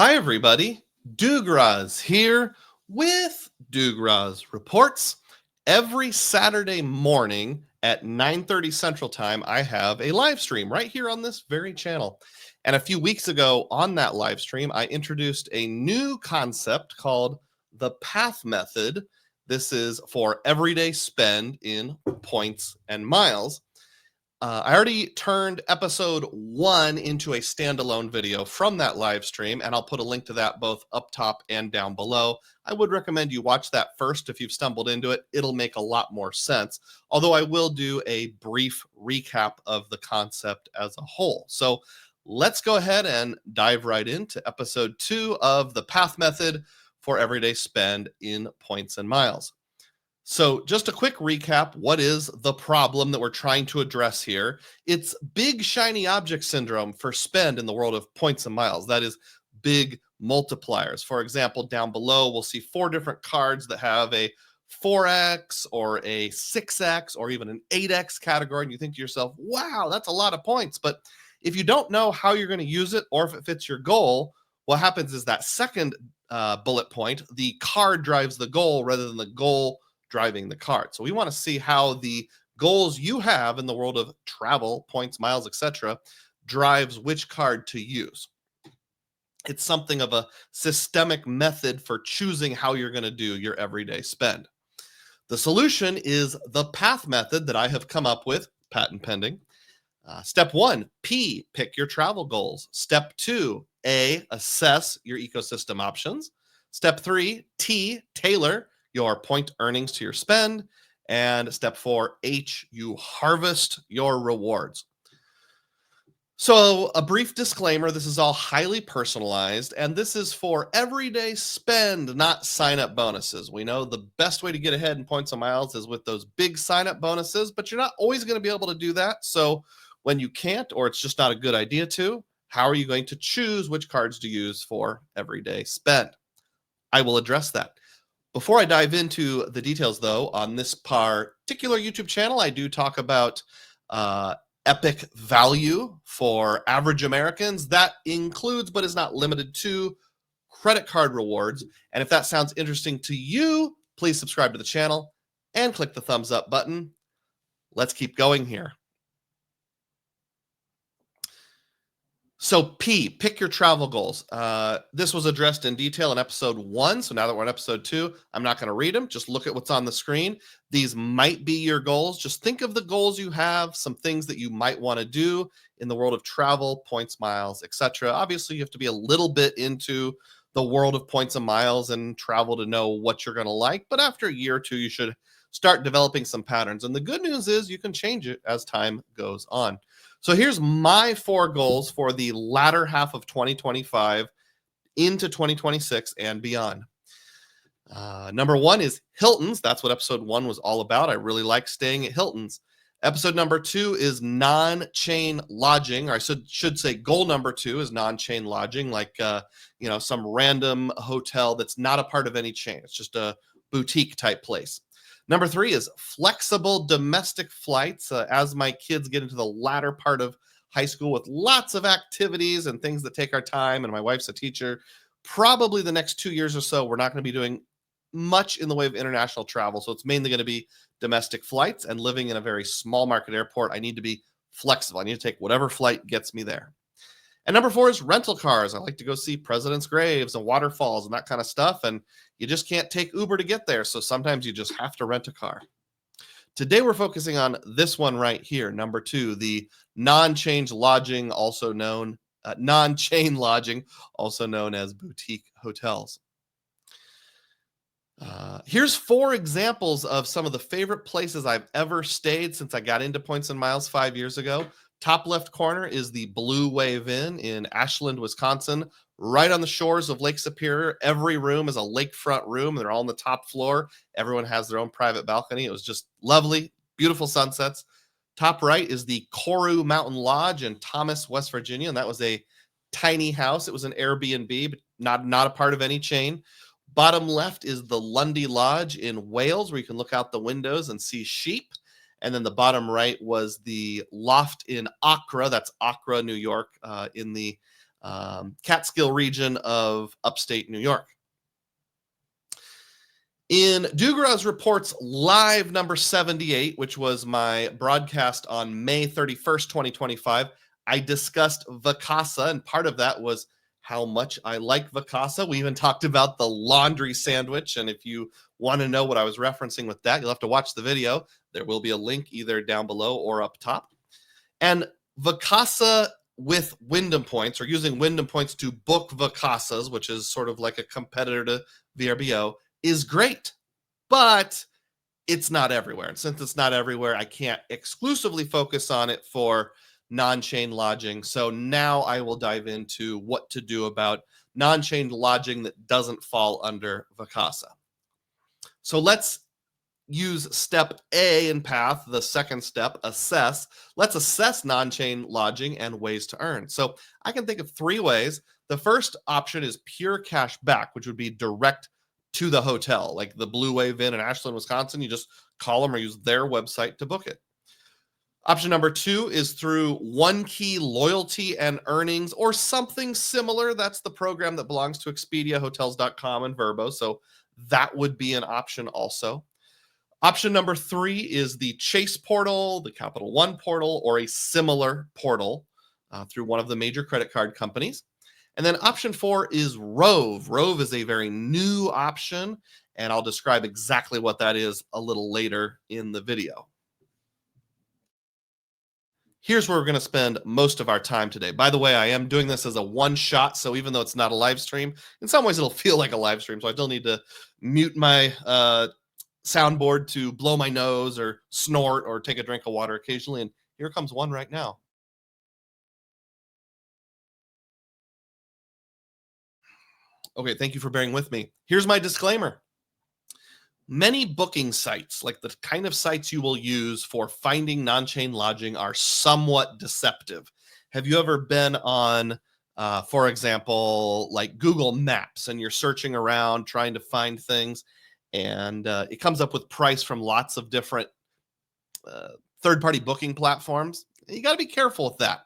Hi, everybody. DUGROZ here with DUGROZ Reports. Every Saturday morning at 9:30 Central Time, I have a live stream right here on this very channel. And a few weeks ago on that live stream, I introduced a new concept called the PATH method. This is for everyday spend in points and miles. I already turned episode 1 into a standalone video from that live stream, and I'll put a link to that both up top and down below. I would recommend you watch that first if you've stumbled into it. It'll make a lot more sense, although I will do a brief recap of the concept as a whole. So let's go ahead and dive right into episode 2 of the PATH method for everyday spend in points and miles. So, just a quick recap. What is the problem that we're trying to address here? It's big shiny object syndrome for spend in the world of points and miles. That is big multipliers. For example, down below, we'll see 4 different cards that have a 4x or a 6x or even an 8x category. And you think to yourself, wow, that's a lot of points. But if you don't know how you're going to use it or if it fits your goal, what happens is that second bullet point, the card drives the goal rather than the goal driving the card. So we want to see how the goals you have in the world of travel, points, miles, etc., drives which card to use. It's something of a systemic method for choosing how you're going to do your everyday spend. The solution is the PATH method that I have come up with, patent pending. Step 1, P, pick your travel goals. Step 2, A, assess your ecosystem options. Step 3, T, tailor your point earnings to your spend. And step 4, H, you harvest your rewards. So a brief disclaimer, this is all highly personalized, and this is for everyday spend, not sign-up bonuses. We know the best way to get ahead in points and miles is with those big sign-up bonuses, but you're not always going to be able to do that. So when you can't, or it's just not a good idea to, how are you going to choose which cards to use for everyday spend? I will address that. Before I dive into the details, though, on this particular YouTube channel, I do talk about epic value for average Americans. That includes, but is not limited to, credit card rewards. And if that sounds interesting to you, please subscribe to the channel and click the thumbs up button. Let's keep going here. So P, pick your travel goals. This was addressed in detail in episode 1. So now that we're on episode 2, I'm not going to read them. Just look at what's on the screen. These might be your goals. Just think of the goals you have, some things that you might want to do in the world of travel, points, miles, etc. Obviously, you have to be a little bit into the world of points and miles and travel to know what you're going to like. But after a year or two, you should start developing some patterns. And the good news is you can change it as time goes on. So here's my 4 goals for the latter half of 2025 into 2026 and beyond. Number 1 is Hilton's. That's what episode 1 was all about. I really like staying at Hilton's. Episode number 2 is non-chain lodging, or I should say goal number 2 is non-chain lodging, like some random hotel that's not a part of any chain. It's just a boutique type place. Number 3 is flexible domestic flights. As my kids get into the latter part of high school with lots of activities and things that take our time, and my wife's a teacher, probably the next 2 years or so, we're not going to be doing much in the way of international travel. So it's mainly going to be domestic flights, and living in a very small market airport, I need to be flexible. I need to take whatever flight gets me there. And number 4 is rental cars. I like to go see presidents' graves and waterfalls and that kind of stuff. And you just can't take Uber to get there. So sometimes you just have to rent a car. Today, we're focusing on this one right here. Number 2, the non-chain lodging, also known as boutique hotels. Here's 4 examples of some of the favorite places I've ever stayed since I got into points and miles 5 years ago. Top left corner is the Blue Wave Inn in Ashland, Wisconsin, right on the shores of Lake Superior. Every room is a lakefront room. They're all on the top floor. Everyone has their own private balcony. It was just lovely, beautiful sunsets. Top right is the Koru Mountain Lodge in Thomas, West Virginia, and that was a tiny house. It was an Airbnb, but not a part of any chain. Bottom left is the Lundy Lodge in Wales, where you can look out the windows and see sheep. And then the bottom right was the loft in Accra, that's Accra, New York, in the Catskill region of upstate New York. In DUGROZ Reports Live number 78, which was my broadcast on May 31st, 2025, I discussed Vacasa, and part of that was how much I like Vacasa. We even talked about the laundry sandwich, and if you want to know what I was referencing with that, you'll have to watch the video. There will be a link either down below or up top. And Vacasa with Wyndham Points, or using Wyndham Points to book Vacasas, which is sort of like a competitor to VRBO, is great, but it's not everywhere. And since it's not everywhere, I can't exclusively focus on it for non-chain lodging. So now I will dive into what to do about non-chain lodging that doesn't fall under Vacasa. So let's use step A in path, the second step, assess. Let's assess non-chain lodging and ways to earn. So I can think of three ways. The first option is pure cash back, which would be direct to the hotel, like the Blue Wave Inn in Ashland, Wisconsin. You just call them or use their website to book it. Option number two is through One Key Loyalty and Earnings, or something similar. That's the program that belongs to Expedia, Hotels.com, and Vrbo. So that would be an option also. Option number three is the Chase portal, the Capital One portal, or a similar portal through one of the major credit card companies. And then option four is Rove. Rove is a very new option, and I'll describe exactly what that is a little later in the video. Here's where we're going to spend most of our time today. By the way, I am doing this as a one shot, so even though it's not a live stream, in some ways it'll feel like a live stream, so I still need to mute my soundboard to blow my nose or snort or take a drink of water occasionally, and here comes one right now. Okay, thank you for bearing with me. Here's my disclaimer. Many booking sites, like the kind of sites you will use for finding non-chain lodging, are somewhat deceptive. Have you ever been on, for example, like Google Maps, and you're searching around trying to find things, and it comes up with price from lots of different third-party booking platforms? You got to be careful with that.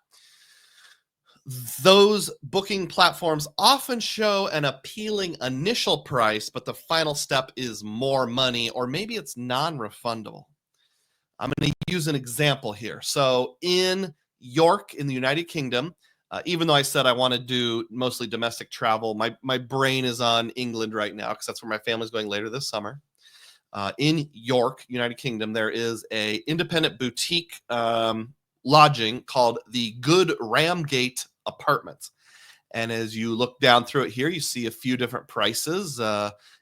Those booking platforms often show an appealing initial price, but the final step is more money, or maybe it's non-refundable. I'm going to use an example here. So in York, in the United Kingdom, even though I said I want to do mostly domestic travel, my brain is on England right now because that's where my family's going later this summer. In York, United Kingdom, there is a independent boutique lodging called the Good Ramgate Apartments. And as you look down through it here, you see a few different prices.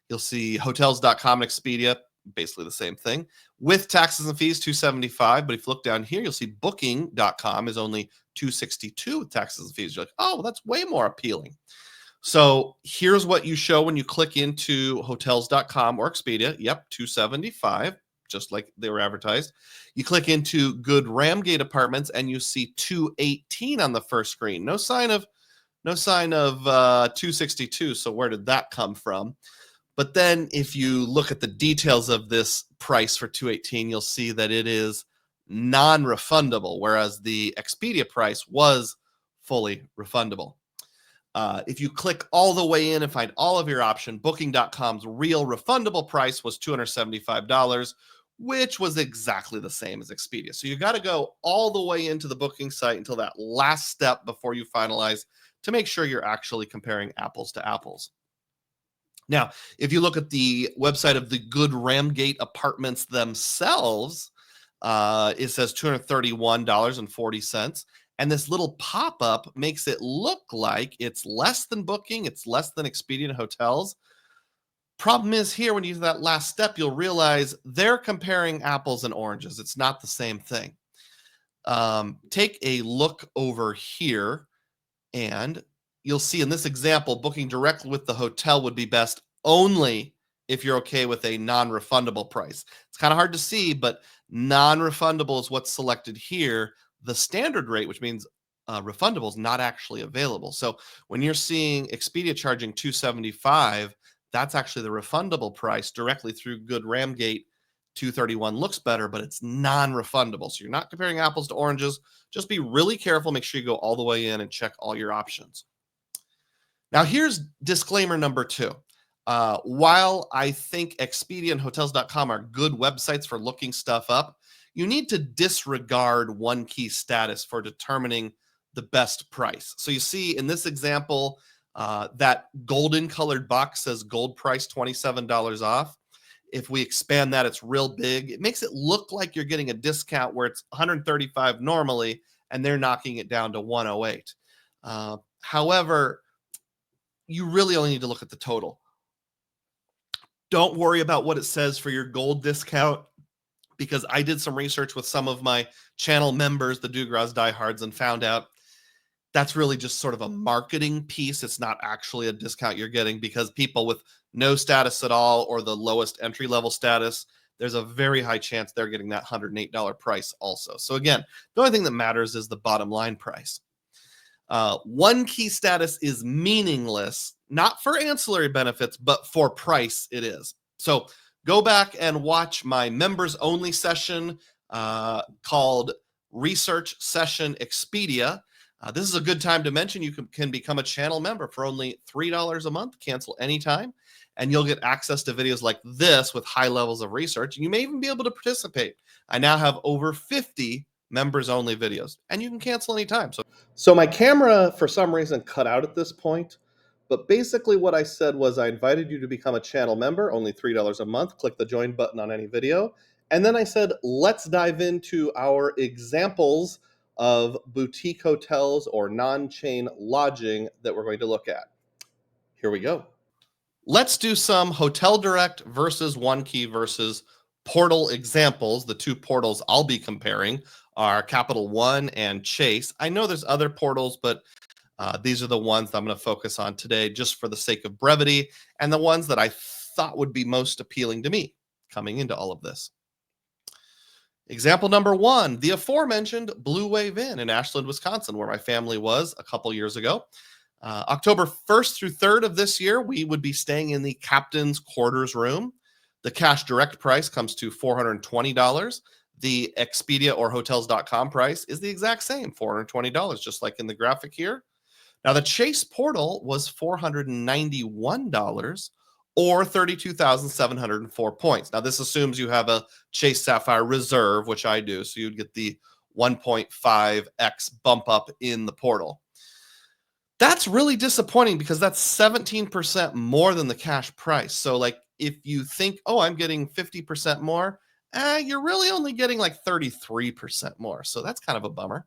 You'll see Hotels.com and Expedia, basically the same thing. With taxes and fees, $275. But if you look down here, you'll see Booking.com is only $262 with taxes and fees. You're like, oh, that's way more appealing. So here's what you show when you click into Hotels.com or Expedia. Yep, $275. Just like they were advertised. You click into Good Ramgate Apartments and you see $218 on the first screen. No sign of 262. So where did that come from? But then if you look at the details of this price for $218, you'll see that it is non-refundable, whereas the Expedia price was fully refundable. If you click all the way in and find all of your options, Booking.com's real refundable price was $275, which was exactly the same as Expedia. So you got to go all the way into the booking site until that last step before you finalize to make sure you're actually comparing apples to apples. Now, if you look at the website of the Good Ramgate Apartments themselves, it says $231.40. And this little pop-up makes it look like it's less than Booking, it's less than Expedia and Hotels. Problem is here, when you do that last step, you'll realize they're comparing apples and oranges. It's not the same thing. Take a look over here, and you'll see in this example, booking directly with the hotel would be best only if you're okay with a non-refundable price. It's kind of hard to see, but non-refundable is what's selected here. The standard rate, which means refundable, is not actually available. So when you're seeing Expedia charging $275, that's actually the refundable price directly through Good Ramgate. $231 looks better, but it's non-refundable. So you're not comparing apples to oranges. Just be really careful. Make sure you go all the way in and check all your options. Now, here's disclaimer number 2. While I think Expedia and Hotels.com are good websites for looking stuff up, you need to disregard one key status for determining the best price. So you see in this example, that golden colored box says gold price $27 off. If we expand that, it's real big. It makes it look like you're getting a discount where it's $135 normally, and they're knocking it down to $108. However, you really only need to look at the total. Don't worry about what it says for your gold discount, because I did some research with some of my channel members, the DUGROZ Diehards, and found out that's really just sort of a marketing piece. It's not actually a discount you're getting, because people with no status at all or the lowest entry level status, there's a very high chance they're getting that $108 price also. So again, the only thing that matters is the bottom line price. One key status is meaningless, not for ancillary benefits, but for price it is. So go back and watch my members only session called Research Session Expedia. This is a good time to mention you can become a channel member for only $3 a month, cancel anytime, and you'll get access to videos like this with high levels of research. And you may even be able to participate. I now have over 50 members only videos, and you can cancel anytime. So my camera, for some reason, cut out at this point. But basically what I said was I invited you to become a channel member, only $3 a month. Click the join button on any video. And then I said, let's dive into our examples of boutique hotels or non-chain lodging that we're going to look at. Here we go. Let's do some Hotel Direct versus One Key versus portal examples. The two portals I'll be comparing are Capital One and Chase. I know there's other portals, but these are the ones that I'm going to focus on today just for the sake of brevity, and the ones that I thought would be most appealing to me coming into all of this. Example number 1, the aforementioned Blue Wave Inn in Ashland, Wisconsin, where my family was a couple years ago. October 1st through 3rd of this year, we would be staying in the captain's quarters room. The cash direct price comes to $420. The Expedia or Hotels.com price is the exact same, $420, just like in the graphic here. Now, the Chase portal was $491 or 32,704 points. Now, this assumes you have a Chase Sapphire Reserve, which I do, so you'd get the 1.5x bump up in the portal. That's really disappointing because that's 17% more than the cash price. So like if you think, oh, I'm getting 50% more, you're really only getting like 33% more. So that's kind of a bummer.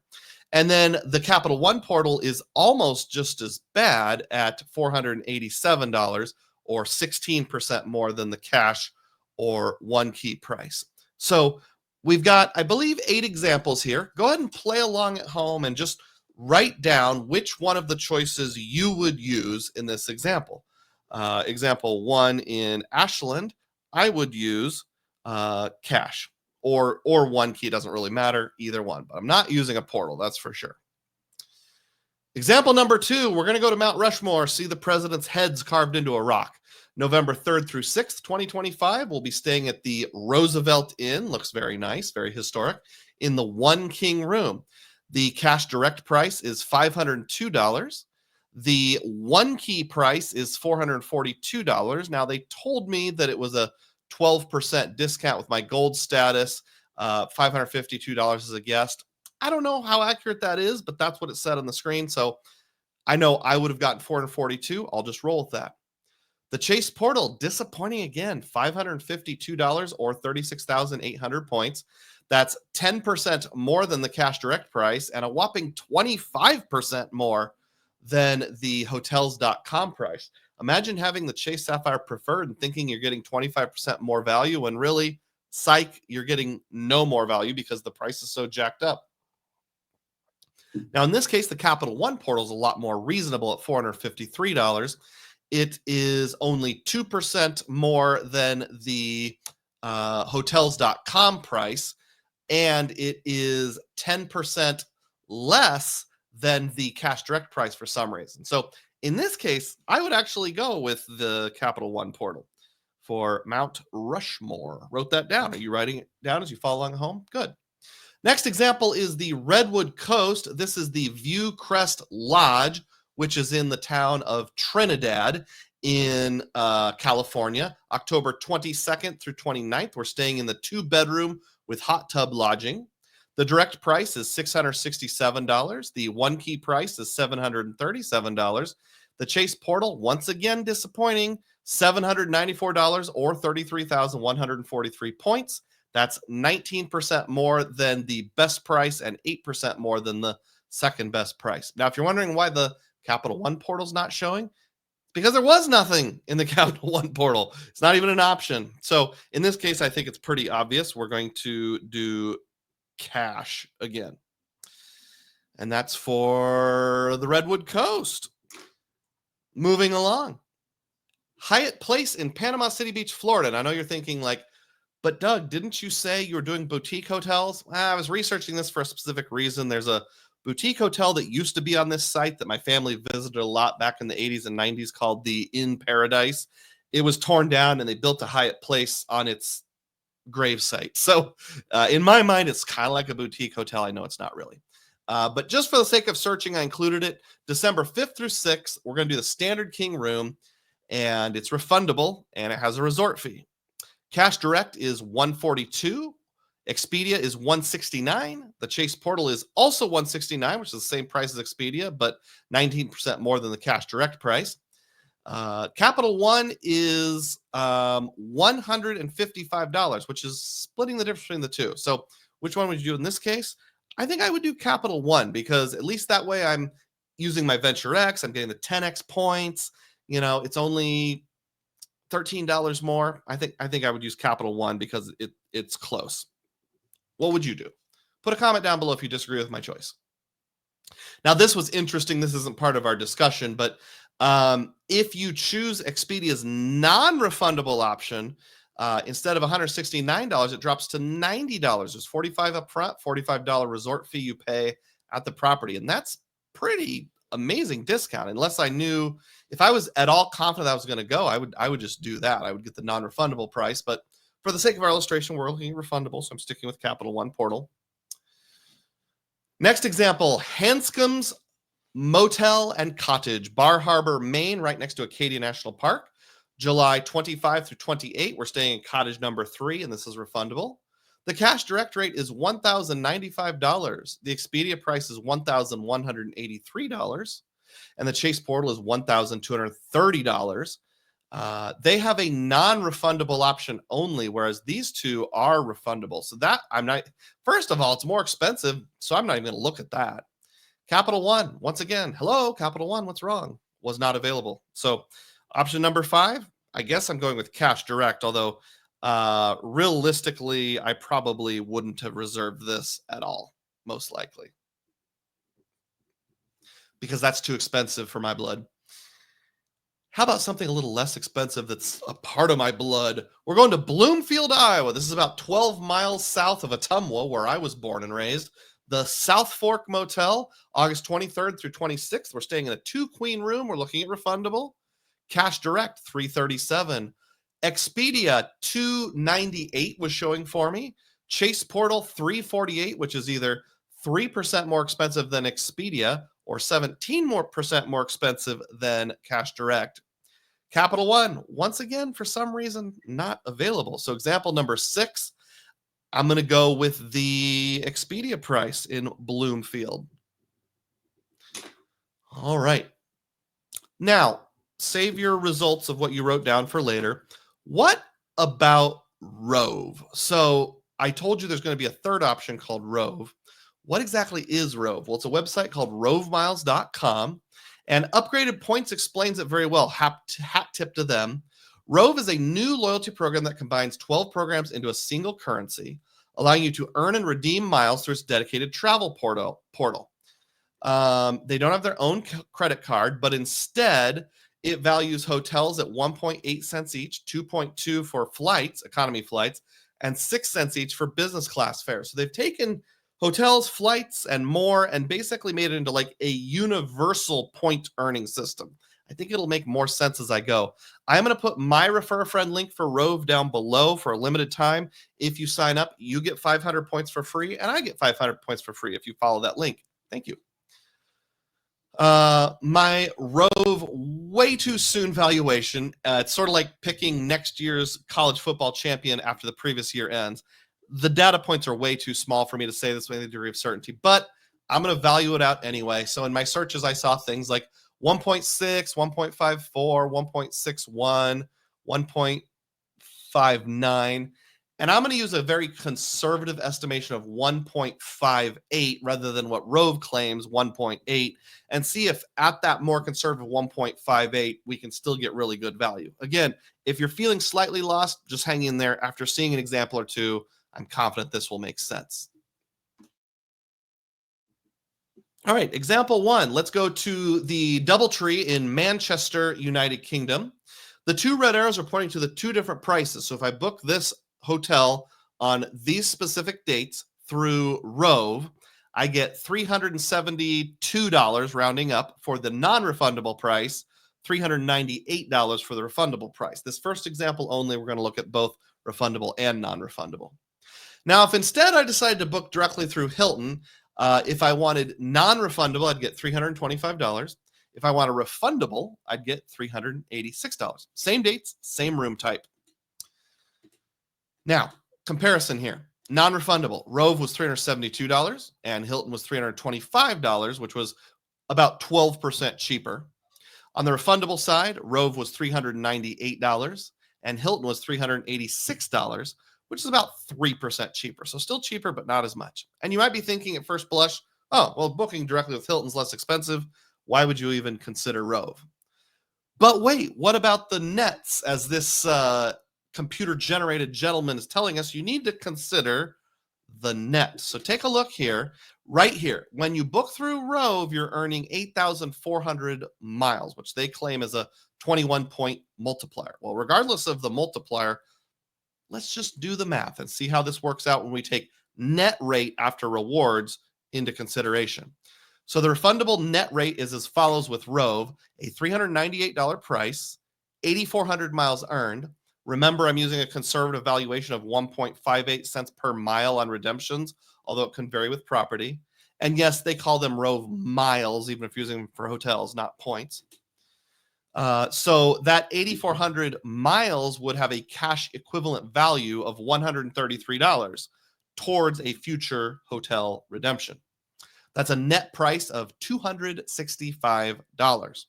And then the Capital One portal is almost just as bad at $487 or 16% more than the cash or One Key price. So we've got, I believe, 8 examples here. Go ahead and play along at home and just write down which one of the choices you would use in this example. Example 1 in Ashland, I would use cash or One Key, doesn't really matter, either one, but I'm not using a portal, that's for sure. Example number 2, we're going to go to Mount Rushmore, see the president's heads carved into a rock. November 3rd through 6th, 2025, we'll be staying at the Roosevelt Inn, looks very nice, very historic, in the One King room. The cash direct price is $502. The One Key price is $442. Now, they told me that it was a 12% discount with my gold status, $552 as a guest. I don't know how accurate that is, but that's what it said on the screen. So I know I would have gotten $442. I'll just roll with that. The Chase portal, disappointing again, $552 or 36,800 points. That's 10% more than the cash direct price and a whopping 25% more than the Hotels.com price. Imagine having the Chase Sapphire Preferred and thinking you're getting 25% more value when really, psych, you're getting no more value because the price is so jacked up. Now, in this case, the Capital One portal is a lot more reasonable at $453. It is only 2% more than the Hotels.com price, and it is 10% less than the cash direct price for some reason. So in this case, I would actually go with the Capital One portal for Mount Rushmore. Wrote that down. Are you writing it down as you follow along at home? Good. Next example is the Redwood Coast. This is the View Crest Lodge, which is in the town of Trinidad in California, October 22nd through 29th. We're staying in the 2-bedroom with hot tub lodging. The direct price is $667. The one-key price is $737. The Chase portal, once again disappointing, $794 or 33,143 points. That's 19% more than the best price and 8% more than the second best price. Now, if you're wondering why the Capital One portal's not showing, because there was nothing in the Capital One portal. It's not even an option. So in this case, I think it's pretty obvious. We're going to do cash again. And that's for the Redwood Coast. Moving along. Hyatt Place in Panama City Beach, Florida. And I know you're thinking like, but Doug, didn't you say you were doing boutique hotels? I was researching this for a specific reason. There's a boutique hotel that used to be on this site that my family visited a lot back in the 80s and 90s called the Inn Paradise. It was torn down and they built a Hyatt Place on its grave site. So in my mind, it's kind of like a boutique hotel. I know it's not really. But just for the sake of searching, I included it. December 5th through 6th, we're going to do the standard king room, and it's refundable, and it has a resort fee. Cash Direct is $142. Expedia is $169. The Chase portal is also $169, which is the same price as Expedia, but 19% more than the Cash Direct price. Capital One is $155, which is splitting the difference between the two. So which one would you do in this case? I think I would do Capital One because at least that way I'm using my Venture X. I'm getting the 10x points. You know, it's only $13 more. I think I would use Capital One because it's close. What would you do? Put a comment down below if you disagree with my choice. Now, this was interesting. This isn't part of our discussion, but if you choose Expedia's non-refundable option, instead of $169, it drops to $90. There's $45 up front, $45 resort fee you pay at the property. And that's pretty amazing discount. Unless I knew, if I was at all confident I was going to go, I would just do that. I would get the non-refundable price. But for the sake of our illustration, we're looking at refundable. So I'm sticking with Capital One portal. Next example, Hanscom's Motel and Cottage, Bar Harbor, Maine, right next to Acadia National Park. July 25 through 28, we're staying in cottage number 3, and this is refundable. The Cash Direct rate is $1,095. The Expedia price is $1,183, and the Chase portal is $1,230. They have a non-refundable option only, whereas these two are refundable. So that first of all, it's more expensive, so I'm not even going to look at that. Capital One, once again, hello, Capital One, what's wrong? Was not available. So option number 5, I guess I'm going with Cash Direct, although realistically, I probably wouldn't have reserved this at all, most likely, because that's too expensive for my blood. How about something a little less expensive that's a part of my blood? We're going to Bloomfield, Iowa. This is about 12 miles south of Ottumwa, where I was born and raised. The South Fork Motel, August 23rd through 26th. We're staying in a 2-queen room. We're looking at refundable. Cash Direct, $337. Expedia, $298 was showing for me. Chase Portal, $348, which is either 3% more expensive than Expedia or 17% more expensive than Cash Direct. Capital One, once again, for some reason, not available. So example number 6, I'm going to go with the Expedia price in Bloomfield. All right. Now, save your results of what you wrote down for later. What about Rove? So I told you there's going to be a third option called Rove. What exactly is Rove? Well, it's a website called rovemiles.com, and Upgraded Points explains it very well. Hat tip to them. Rove is a new loyalty program that combines 12 programs into a single currency, allowing you to earn and redeem miles through its dedicated travel portal. They don't have their own credit card, but instead it values hotels at 1.8 cents each, 2.2 for flights, economy flights, and 6 cents each for business class fares. So they've taken hotels, flights, and more, and basically made it into like a universal point earning system. I think it'll make more sense as I go. I'm going to put my refer a friend link for Rove down below for a limited time. If you sign up, you get 500 points for free, and I get 500 points for free if you follow that link. Thank you. My Rove way too soon valuation. It's sort of like picking next year's college football champion after the previous year ends. The data points are way too small for me to say this with any degree of certainty, but I'm going to value it out anyway. So in my searches, I saw things like 1.6, 1.54, 1.61, 1.59. And I'm going to use a very conservative estimation of 1.58 rather than what Rove claims, 1.8, and see if at that more conservative 1.58, we can still get really good value. Again, if you're feeling slightly lost, just hang in there. After seeing an example or two, I'm confident this will make sense. All right, example one. Let's go to the DoubleTree in Manchester, United Kingdom. The two red arrows are pointing to the two different prices. So if I book this hotel on these specific dates through Rove, I get $372 rounding up for the non-refundable price, $398 for the refundable price. This first example only, we're going to look at both refundable and non-refundable. Now, if instead I decided to book directly through Hilton, if I wanted non-refundable, I'd get $325. If I want a refundable, I'd get $386. Same dates, same room type. Now, comparison here. Non-refundable. Rove was $372 and Hilton was $325, which was about 12% cheaper. On the refundable side, Rove was $398 and Hilton was $386, which is about 3% cheaper. So still cheaper, but not as much. And you might be thinking at first blush, oh, well, booking directly with Hilton's less expensive. Why would you even consider Rove? But wait, what about the nets? As this computer-generated gentleman is telling us, you need to consider the net. So take a look here, right here. When you book through Rove, you're earning 8,400 miles, which they claim is a 21-point multiplier. Well, regardless of the multiplier, let's just do the math and see how this works out when we take net rate after rewards into consideration. So the refundable net rate is as follows with Rove: a $398 price, 8,400 miles earned. Remember, I'm using a conservative valuation of 1.58 cents per mile on redemptions, although it can vary with property. And yes, they call them Rove miles, even if you're using them for hotels, not points. So that 8,400 miles would have a cash equivalent value of $133 towards a future hotel redemption. That's a net price of $265.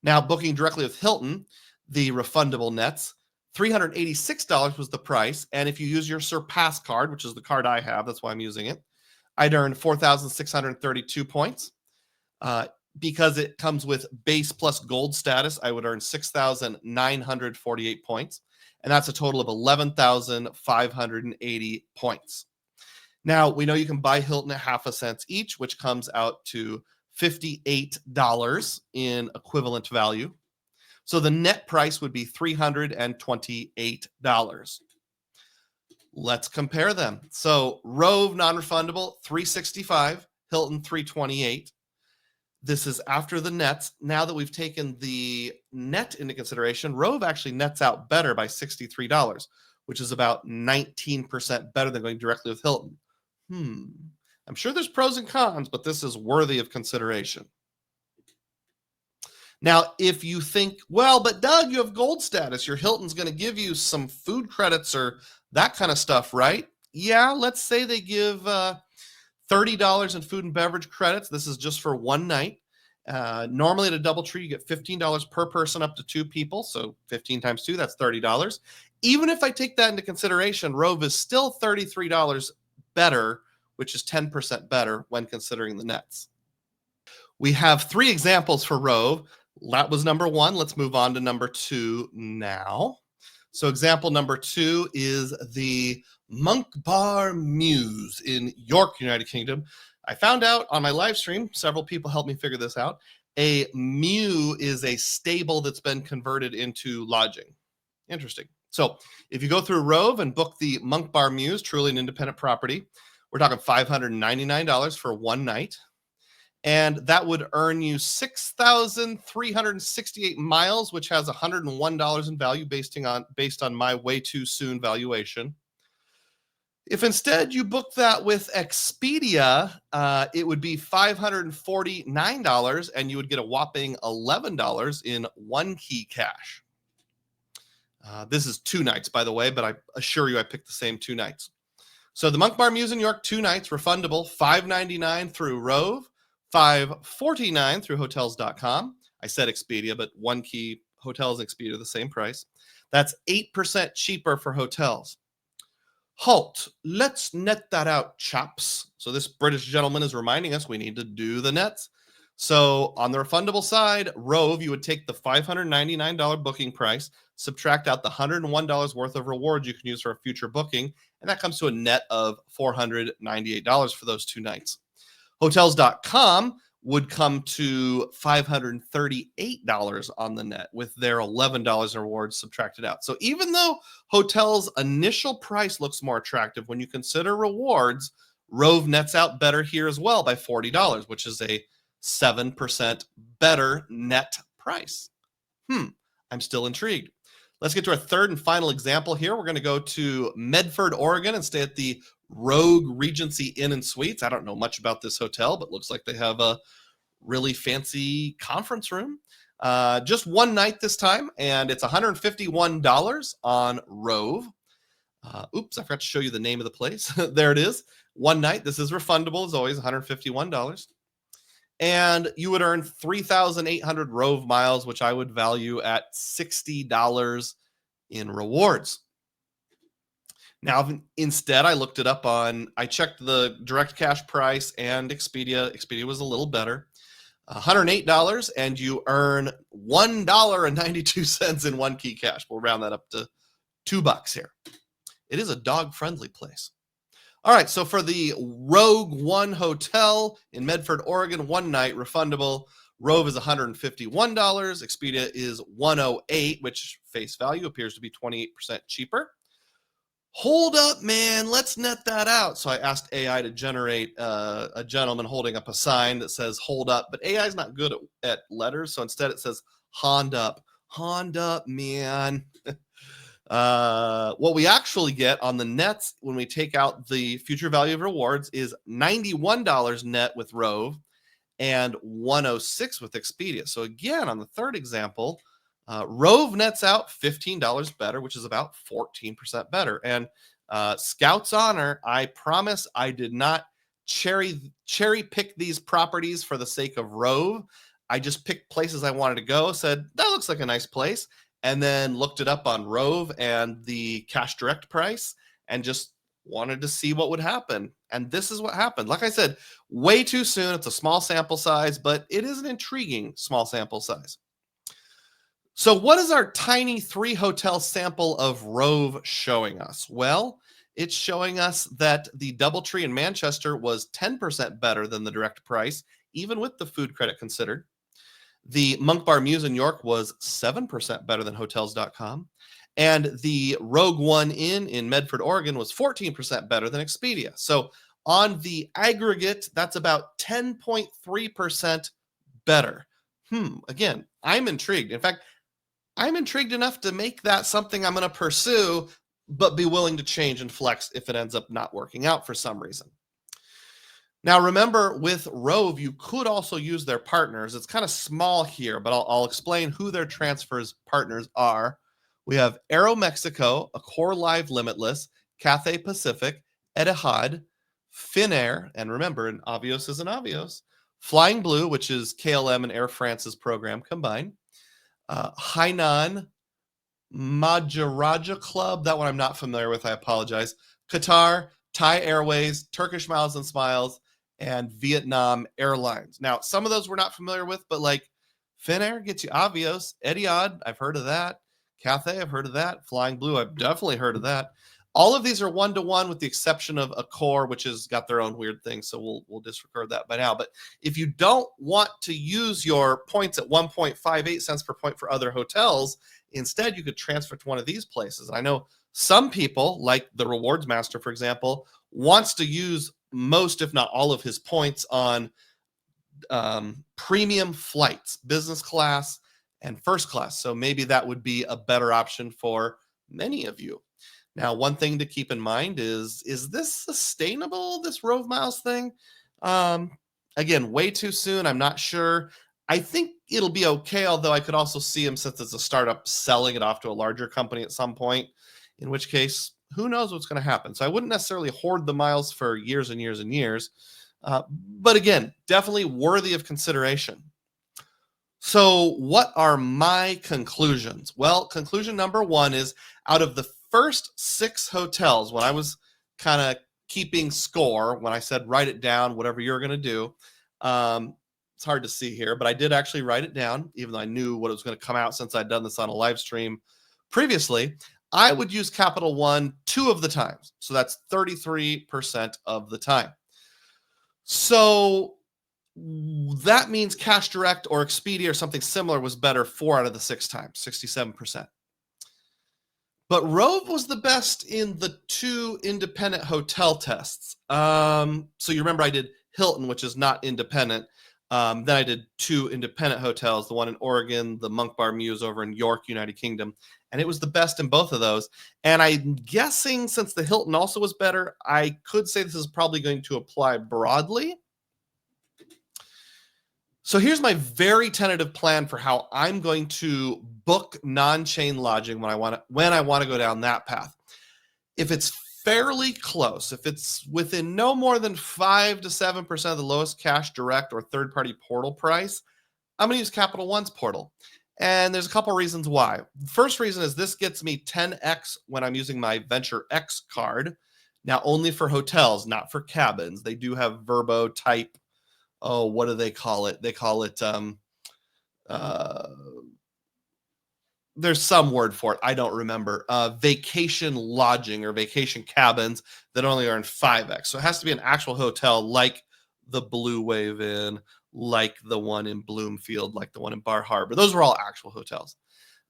Now, booking directly with Hilton, the refundable nets, $386 was the price. And if you use your Surpass card, which is the card I have, that's why I'm using it, I'd earn 4,632 points. Because it comes with base plus gold status, I would earn 6,948 points. And that's a total of 11,580 points. Now, we know you can buy Hilton at half a cent each, which comes out to $58 in equivalent value. So the net price would be $328. Let's compare them. So Rove non-refundable, $365, Hilton $328. This is after the nets. Now that we've taken the net into consideration, Rove actually nets out better by $63, which is about 19% better than going directly with Hilton. I'm sure there's pros and cons, but this is worthy of consideration. Now, if you think, well, but Doug, you have gold status. Your Hilton's going to give you some food credits or that kind of stuff, right? Yeah, let's say they give $30 in food and beverage credits. This is just for one night. Normally at a DoubleTree, you get $15 per person up to two people. So 15 times two, that's $30. Even if I take that into consideration, Rove is still $33 better, which is 10% better when considering the nets. We have three examples for Rove. That was number one. Let's move on to number two now. So example number two is the Monk Bar Mews in York, United Kingdom. I found out on my live stream, several people helped me figure this out. A mew is a stable that's been converted into lodging. Interesting. So if you go through Rove and book the Monk Bar Mews, truly an independent property, we're talking $599 for one night. And that would earn you 6,368 miles, which has $101 in value based on my way too soon valuation. If instead you book that with Expedia, it would be $549 and you would get a whopping $11 in one key cash. This is 2 nights, by the way, but I assure you I picked the same 2 nights. So the Monk Bar Muse in York, 2 nights, refundable, $599 through Rove, $549 through Hotels.com. I said Expedia, but one key hotels and Expedia are the same price. That's 8% cheaper for hotels. Halt, let's net that out, chaps. So this British gentleman is reminding us we need to do the nets. So on the refundable side, Rove, you would take the $599 booking price, subtract out the $101 worth of rewards you can use for a future booking, and that comes to a net of $498 for those 2 nights. Hotels.com would come to $538 on the net with their $11 in rewards subtracted out. So even though Hotels' initial price looks more attractive, when you consider rewards, Rove nets out better here as well by $40, which is a 7% better net price. I'm still intrigued. Let's get to our third and final example here. We're going to go to Medford, Oregon, and stay at the Rogue Regency Inn and Suites. I don't know much about this hotel, but looks like they have a really fancy conference room. Just one night this time, and it's $151 on Rove. Oops, I forgot to show you the name of the place. There it is. One night. This is refundable, as always, $151. And you would earn 3,800 Rove miles, which I would value at $60 in rewards. Now, instead, I looked it up I checked the direct cash price and Expedia. Expedia was a little better. $108, and you earn $1.92 in one key cash. We'll round that up to $2 here. It is a dog-friendly place. All right, so for the Rogue One Hotel in Medford, Oregon, one night, refundable. Rove is $151. Expedia is $108, which face value appears to be 28% cheaper. Hold up, man, let's net that out. So I asked AI to generate a gentleman holding up a sign that says hold up, but AI is not good at letters, so instead it says Hond up. Hond up, man. What we actually get on the nets when we take out the future value of rewards is $91 net with Rove and $106 with Expedia. So again, on the third example, Rove nets out $15 better, which is about 14% better. And Scout's honor, I promise I did not cherry pick these properties for the sake of Rove. I just picked places I wanted to go, said, that looks like a nice place, and then looked it up on Rove and the cash direct price and just wanted to see what would happen. And this is what happened. Like I said, way too soon. It's a small sample size, but it is an intriguing small sample size. So what is our tiny 3-hotel sample of Rove showing us? Well, it's showing us that the DoubleTree in Manchester was 10% better than the direct price, even with the food credit considered. The Monk Bar Muse in York was 7% better than Hotels.com. And the Rogue One Inn in Medford, Oregon was 14% better than Expedia. So on the aggregate, that's about 10.3% better. Again, I'm intrigued. In fact, I'm intrigued enough to make that something I'm going to pursue, but be willing to change and flex if it ends up not working out for some reason. Now, remember, with Rove, you could also use their partners. It's kind of small here, but I'll explain who their transfers partners are. We have Aeromexico, Accor Live Limitless, Cathay Pacific, Etihad, Finnair, and remember, an Avios is an Avios, Flying Blue, which is KLM and Air France's program combined, Hainan, Maharaja Club, that one I'm not familiar with, I apologize, Qatar, Thai Airways, Turkish Miles and Smiles, and Vietnam Airlines. Now, some of those we're not familiar with, but like Finnair gets you Avios, Etihad, I've heard of that, Cathay, I've heard of that, Flying Blue, I've definitely heard of that. All of these are one-to-one with the exception of Accor, which has got their own weird thing, so we'll disregard that by now. But if you don't want to use your points at 1.58 cents per point for other hotels, instead you could transfer to one of these places. And I know some people, like the Rewards Master, for example, wants to use most, if not all of his points on premium flights, business class and first class. So maybe that would be a better option for many of you. Now, one thing to keep in mind is this sustainable, this Rove Miles thing? Um, Again, way too soon. I'm not sure. I think it'll be okay, although I could also see him, since it's a startup, selling it off to a larger company at some point, in which case, who knows what's going to happen. So I wouldn't necessarily hoard the miles for years and years and years. But again, definitely worthy of consideration. So, what are my conclusions? Well, conclusion number one is, out of the first 6 hotels, when I was kind of keeping score, when I said write it down, whatever you're going to do, um, it's hard to see here, but I did actually write it down, even though I knew what was going to come out since I'd done this on a live stream previously. I would use Capital One 2 of the times. So that's 33% of the time. So that means Cash Direct or Expedia or something similar was better 4 out of the 6 times, 67%. But Rove was the best in the 2 independent hotel tests. So you remember I did Hilton, which is not independent. Then I did 2 independent hotels, the one in Oregon, the Monk Bar Muse over in York, United Kingdom. And it was the best in both of those. And I'm guessing, since the Hilton also was better, I could say this is probably going to apply broadly. So here's my very tentative plan for how I'm going to book non-chain lodging when I want to go down that path. If it's fairly close, if it's within no more than 5 to 7% of the lowest Cash Direct or third-party portal price, I'm going to use Capital One's portal. And there's a couple reasons why. First reason is this gets me 10x when I'm using my Venture X card. Now, only for hotels, not for cabins. They do have Verbo type. Oh, what do they call it? They call it, there's some word for it. I don't remember. Vacation lodging or vacation cabins that only earn 5x. So it has to be an actual hotel, like the Blue Wave Inn, like the one in Bloomfield, like the one in Bar Harbor. Those are all actual hotels.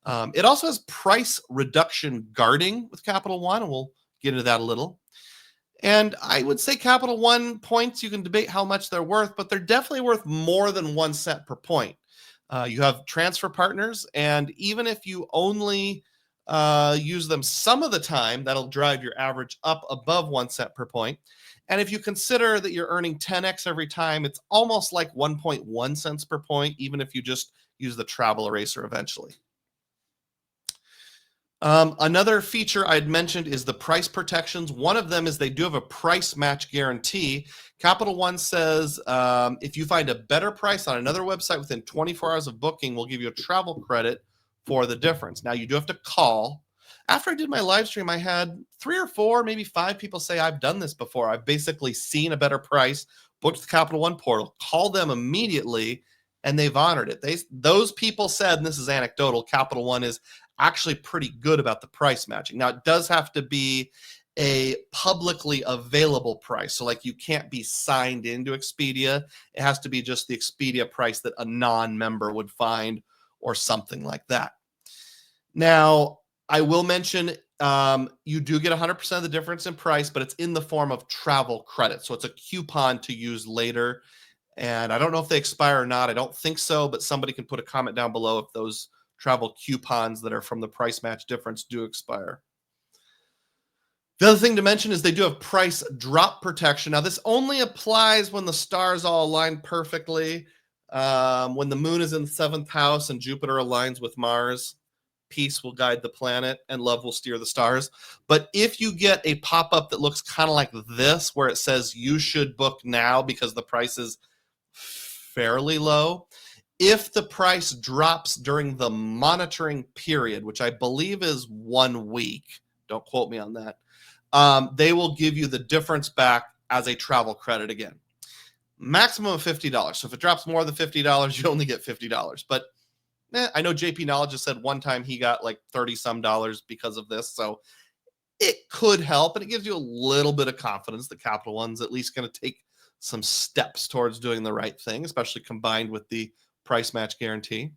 It also has price reduction guarding with Capital One, and we'll get into that a little. And I would say Capital One points, you can debate how much they're worth, but they're definitely worth more than 1 cent per point. You have transfer partners, and even if you only use them some of the time, that'll drive your average up above 1 cent per point. And if you consider that you're earning 10x every time, it's almost like 1.1 cents per point, even if you just use the travel eraser eventually. Another feature I'd mentioned is the price protections. One of them is they do have a price match guarantee. Capital One says if you find a better price on another website within 24 hours of booking, we'll give you a travel credit for the difference. Now, you do have to call. After I did my live stream, I had 3 or 4, maybe 5 people say, I've done this before. I've basically seen a better price, booked the Capital One portal, called them immediately, and they've honored it. Those people said, and this is anecdotal, Capital One is actually pretty good about the price matching. Now, it does have to be a publicly available price. So like, you can't be signed into Expedia. It has to be just the Expedia price that a non-member would find or something like that. Now, I will mention you do get 100% of the difference in price, but it's in the form of travel credit. So it's a coupon to use later. And I don't know if they expire or not. I don't think so, but somebody can put a comment down below if those travel coupons that are from the price match difference do expire. The other thing to mention is they do have price drop protection. Now, this only applies when the stars all align perfectly. When the moon is in the 7th house and Jupiter aligns with Mars, peace will guide the planet and love will steer the stars. But if you get a pop-up that looks kind of like this, where it says you should book now because the price is fairly low, if the price drops during the monitoring period, which I believe is 1 week, don't quote me on that, they will give you the difference back as a travel credit again. Maximum of $50. So if it drops more than $50, you only get $50. But I know JP Knowledge has said one time he got like $30-some because of this. So it could help, and it gives you a little bit of confidence that Capital One's at least going to take some steps towards doing the right thing, especially combined with the price match guarantee.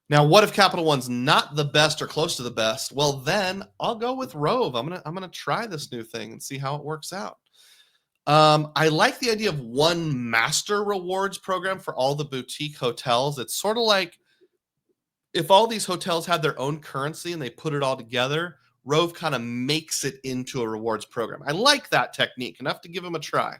Now, what if Capital One's not the best or close to the best? Well, then I'll go with Rove. I'm gonna try this new thing and see how it works out. I like the idea of one master rewards program for all the boutique hotels. It's sort of like if all these hotels had their own currency and they put it all together, Rove kind of makes it into a rewards program. I like that technique enough to give them a try.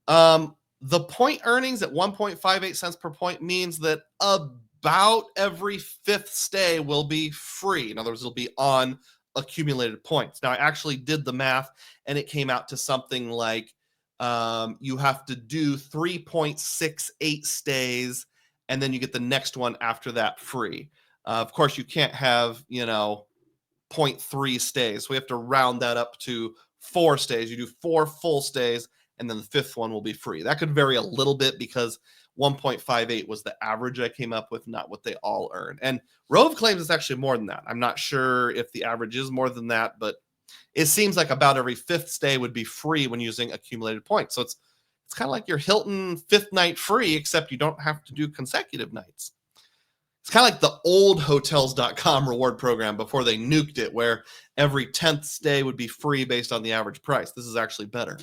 The point earnings at 1.58 cents per point means that about every fifth stay will be free. In other words, it'll be on accumulated points. Now, I actually did the math, and it came out to something like you have to do 3.68 stays, and then you get the next one after that free. Of course, you can't have, 0.3 stays. So we have to round that up to 4 stays. You do 4 full stays, and then the fifth one will be free. That could vary a little bit because 1.58 was the average I came up with, not what they all earn. And Rove claims it's actually more than that. I'm not sure if the average is more than that, but it seems like about every fifth stay would be free when using accumulated points. So it's kind of like your Hilton fifth night free, except you don't have to do consecutive nights. It's kind of like the old hotels.com reward program before they nuked it, where every 10th stay would be free based on the average price. This is actually better.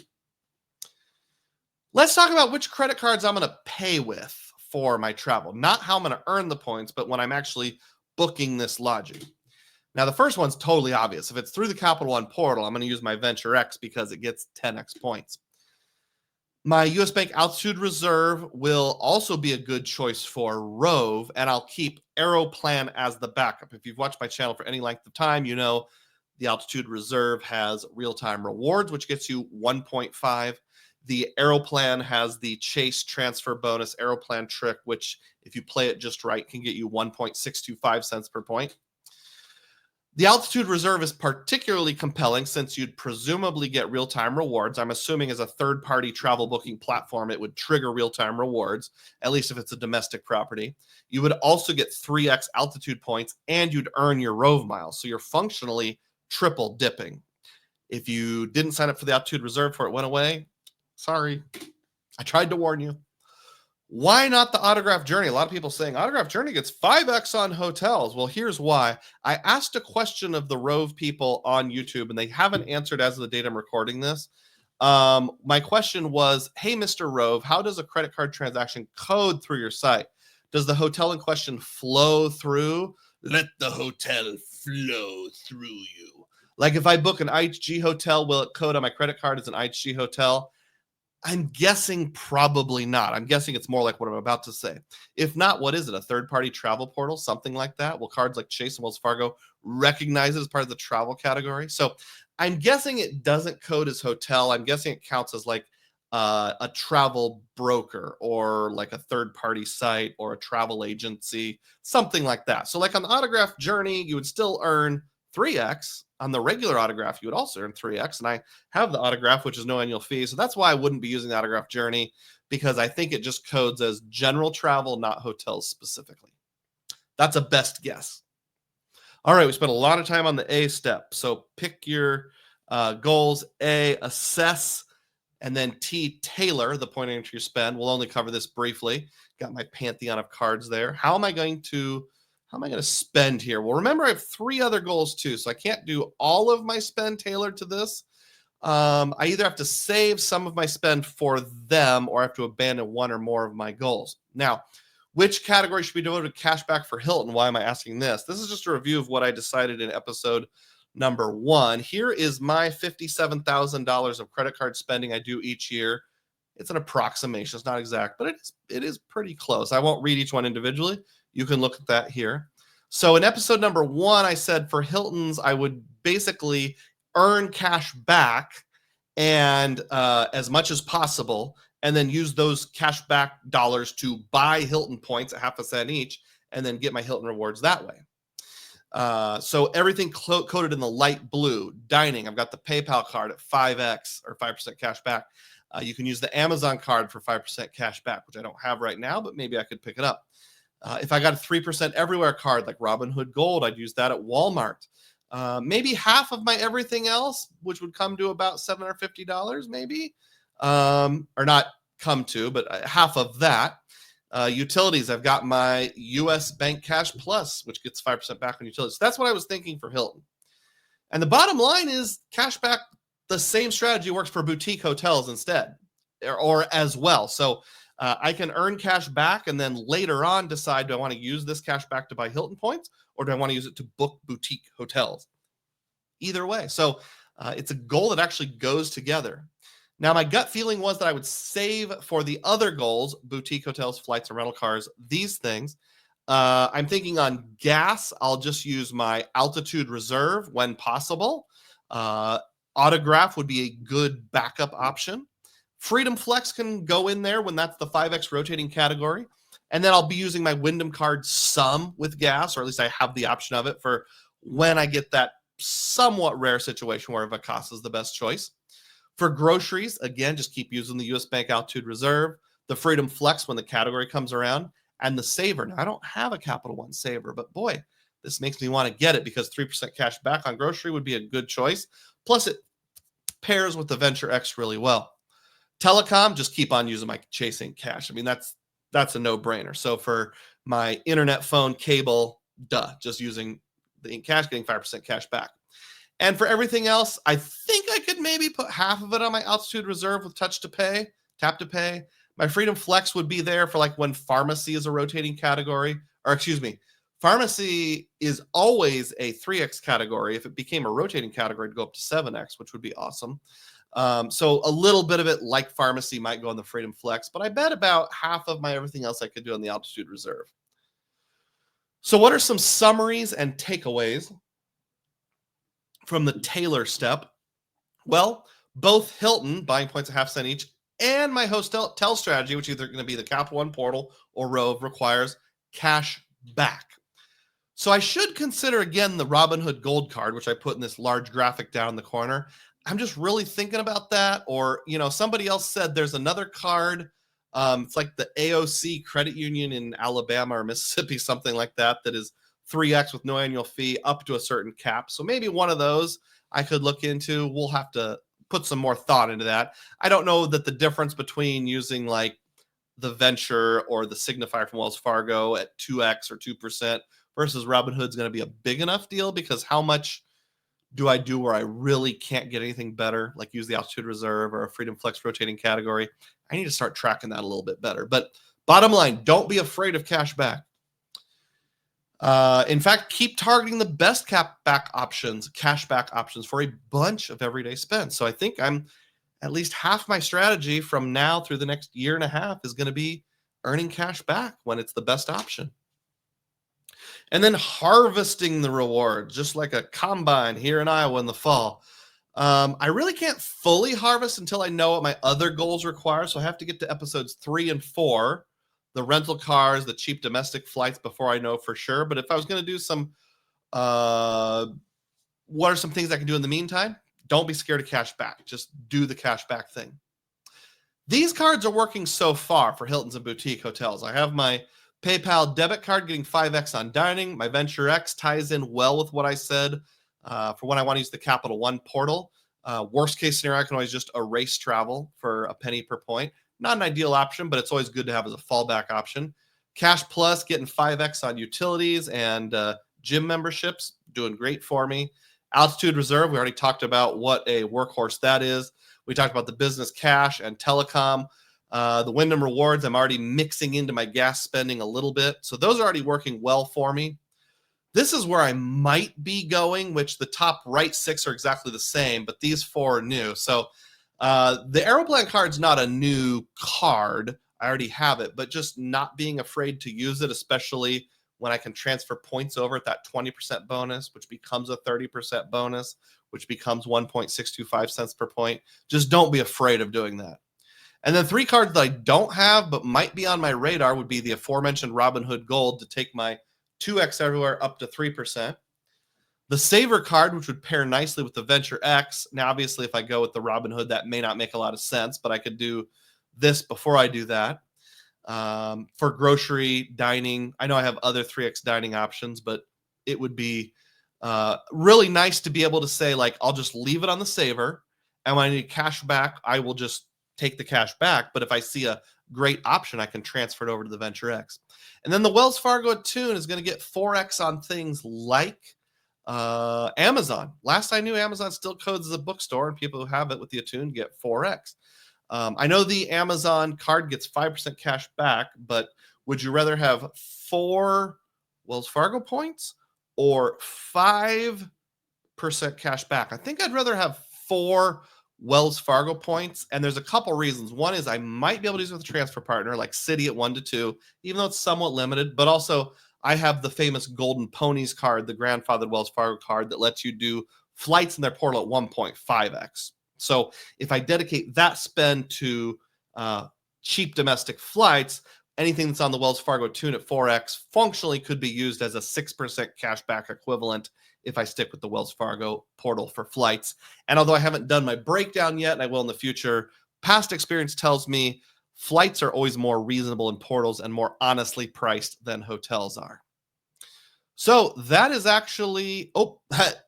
Let's talk about which credit cards I'm going to pay with for my travel. Not how I'm going to earn the points, but when I'm actually booking this lodging. Now, the first one's totally obvious. If it's through the Capital One portal, I'm going to use my Venture X because it gets 10x points. My US Bank Altitude Reserve will also be a good choice for Rove, and I'll keep Aeroplan as the backup. If you've watched my channel for any length of time, you know the Altitude Reserve has real-time rewards, which gets you 1.5. The Aeroplan has the Chase transfer bonus Aeroplan trick, which if you play it just right, can get you 1.625 cents per point. The Altitude Reserve is particularly compelling since you'd presumably get real-time rewards. I'm assuming as a third-party travel booking platform, it would trigger real-time rewards, at least if it's a domestic property. You would also get 3x altitude points, and you'd earn your Rove miles. So you're functionally triple dipping. If you didn't sign up for the Altitude Reserve before it went away, sorry, I tried to warn you. Why not the Autograph Journey? A lot of people saying Autograph Journey gets 5x on hotels. Well, here's why. I asked a question of the Rove people on YouTube, and they haven't answered as of the date I'm recording this. My question was, hey, Mr. Rove, how does a credit card transaction code through your site? Does the hotel in question flow through? Let the hotel flow through you. Like if I book an IHG hotel, will it code on my credit card as an IHG hotel? I'm guessing probably not. I'm guessing it's more like what I'm about to say. If not, what is it? A third-party travel portal? Something like that? Will cards like Chase and Wells Fargo recognize it as part of the travel category? So I'm guessing it doesn't code as hotel. I'm guessing it counts as like a travel broker or like a third-party site or a travel agency, something like that. So like on the Autograph Journey, you would still earn 3x. On the regular Autograph, you would also earn 3x. And I have the Autograph, which is no annual fee. So that's why I wouldn't be using the Autograph Journey, because I think it just codes as general travel, not hotels specifically. That's a best guess. All right, we spent a lot of time on the A step. So pick your goals. A, assess, and then T, tailor the point into your spend. We'll only cover this briefly. Got my pantheon of cards there. How am I going to spend here? Well, remember, I have 3 other goals too, so I can't do all of my spend tailored to this. I either have to save some of my spend for them, or I have to abandon one or more of my goals. Now, which category should be devoted to cash back for Hilton? Why am I asking this? This is just a review of what I decided in episode number 1. Here is my $57,000 of credit card spending I do each year. It's an approximation. It's not exact, but it is pretty close. I won't read each one individually. You can look at that here. So in episode number 1, I said for Hilton's, I would basically earn cash back and as much as possible, and then use those cash back dollars to buy Hilton points at half a cent each, and then get my Hilton rewards that way. So everything coded in the light blue. Dining, I've got the PayPal card at 5x or 5% cash back. You can use the Amazon card for 5% cash back, which I don't have right now, but maybe I could pick it up. If I got a 3% everywhere card like Robinhood Gold, I'd use that at Walmart. Maybe half of my everything else, which would come to about $750, maybe, or not come to, but half of that. Utilities, I've got my US Bank Cash Plus, which gets 5% back on utilities. So that's what I was thinking for Hilton. And the bottom line is cash back, the same strategy works for boutique hotels instead, or as well. So I can earn cash back and then later on decide, do I want to use this cash back to buy Hilton points, or do I want to use it to book boutique hotels? either way. So it's a goal that actually goes together. Now, my gut feeling was that I would save for the other goals, boutique hotels, flights, and rental cars, these things. I'm thinking on gas, I'll just use my altitude reserve when possible. Uh, Autograph would be a good backup option. Freedom Flex can go in there when that's the 5X rotating category. And then I'll be using my Wyndham card some with gas, or at least I have the option of it for when I get that somewhat rare situation where Vacasa is the best choice. For groceries, again, just keep using the US Bank Altitude Reserve, the Freedom Flex when the category comes around, and the Saver. Now, I don't have a Capital One Saver, but boy, this makes me want to get it because 3% cash back on grocery would be a good choice. Plus, it pairs with the Venture X really well. Telecom, just keep on using my Chase Ink Cash. I mean, that's a no-brainer. So for my internet, phone, cable, just using the Ink Cash, getting 5% cash back. And for everything else, I think I could maybe put half of it on my altitude reserve with tap to pay. My Freedom Flex would be there for like when pharmacy is a rotating category, or excuse me, pharmacy is always a 3X category. If it became a rotating category, it'd go up to 7X, which would be awesome. So a little bit of it, like pharmacy, might go on the Freedom Flex, but I bet about half of my everything else I could do on the altitude reserve. So what are some summaries and takeaways from the Tailor step? Well, both Hilton, buying points at half cent each, and my hotel strategy, which either going to be the Capital One portal or Rove, requires cash back. So I should consider again the Robinhood Gold card, which I put in this large graphic down in the corner. I'm just really thinking about that. Or, somebody else said there's another card. It's like the AOC Credit Union in Alabama or Mississippi, something like that is 3X with no annual fee up to a certain cap. So maybe one of those I could look into. We'll have to put some more thought into that. I don't know that the difference between using like the Venture or the Signifier from Wells Fargo at 2X or 2% versus Robinhood is going to be a big enough deal, because how much do I do where I really can't get anything better, like use the Altitude Reserve or a Freedom Flex rotating category? I need to start tracking that a little bit better. But bottom line, don't be afraid of cash back. In fact, keep targeting the best cash back options for a bunch of everyday spend. So I think I'm at least half my strategy from now through the next year and a half is going to be earning cash back when it's the best option. And then harvesting the rewards, just like a combine here in Iowa in the fall. I really can't fully harvest until I know what my other goals require. So I have to get to episodes 3 and 4, the rental cars, the cheap domestic flights, before I know for sure. But if I was going to do some, what are some things I can do in the meantime? Don't be scared of cash back. Just do the cash back thing. These cards are working so far for Hiltons and boutique hotels. I have my PayPal debit card getting 5X on dining. My Venture X ties in well with what I said for when I want to use the Capital One portal. Worst case scenario, I can always just erase travel for a penny per point. Not an ideal option, but it's always good to have as a fallback option. Cash Plus getting 5X on utilities and gym memberships, doing great for me. Altitude Reserve, we already talked about what a workhorse that is. We talked about the business cash and telecom. The Wyndham rewards, I'm already mixing into my gas spending a little bit. So those are already working well for me. This is where I might be going, which the top right 6 are exactly the same, but these 4 are new. So the Aeroplan card's not a new card. I already have it, but just not being afraid to use it, especially when I can transfer points over at that 20% bonus, which becomes a 30% bonus, which becomes 1.625 cents per point. Just don't be afraid of doing that. And then 3 cards that I don't have but might be on my radar would be the aforementioned Robinhood Gold to take my 2X everywhere up to 3%. The Saver card, which would pair nicely with the Venture X. Now, obviously, if I go with the Robinhood, that may not make a lot of sense, but I could do this before I do that. For grocery, dining, I know I have other 3X dining options, but it would be really nice to be able to say, like, I'll just leave it on the Saver, and when I need cash back, I will just take the cash back. But if I see a great option, I can transfer it over to the Venture X. And then the Wells Fargo Attune is going to get 4X on things like Amazon. Last I knew, Amazon still codes as a bookstore, and people who have it with the Attune get 4X. I know the Amazon card gets 5% cash back, but would you rather have 4 Wells Fargo points or 5 cash back. I think I'd rather have 4 Wells Fargo points, and there's a couple reasons. One is I might be able to use it with a transfer partner like Citi at 1 to 2, even though it's somewhat limited, but also I have the famous Golden Ponies card, the grandfathered Wells Fargo card that lets you do flights in their portal at 1.5x. So if I dedicate that spend to cheap domestic flights, anything that's on the Wells Fargo tune at 4x functionally could be used as a 6% cashback equivalent if I stick with the Wells Fargo portal for flights. And although I haven't done my breakdown yet, and I will in the future, past experience tells me flights are always more reasonable in portals and more honestly priced than hotels are. So that is actually,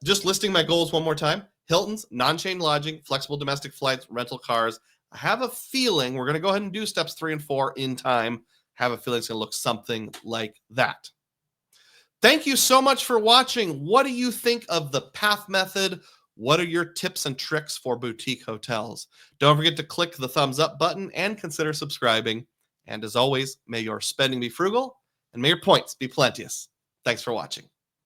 just listing my goals one more time. Hilton's, non-chain lodging, flexible domestic flights, rental cars. I have a feeling we're going to go ahead and do steps 3 and 4 in time. Have a feeling it's going to look something like that. Thank you so much for watching. What do you think of the PATH method? What are your tips and tricks for boutique hotels? Don't forget to click the thumbs up button and consider subscribing. And as always, may your spending be frugal and may your points be plenteous. Thanks for watching.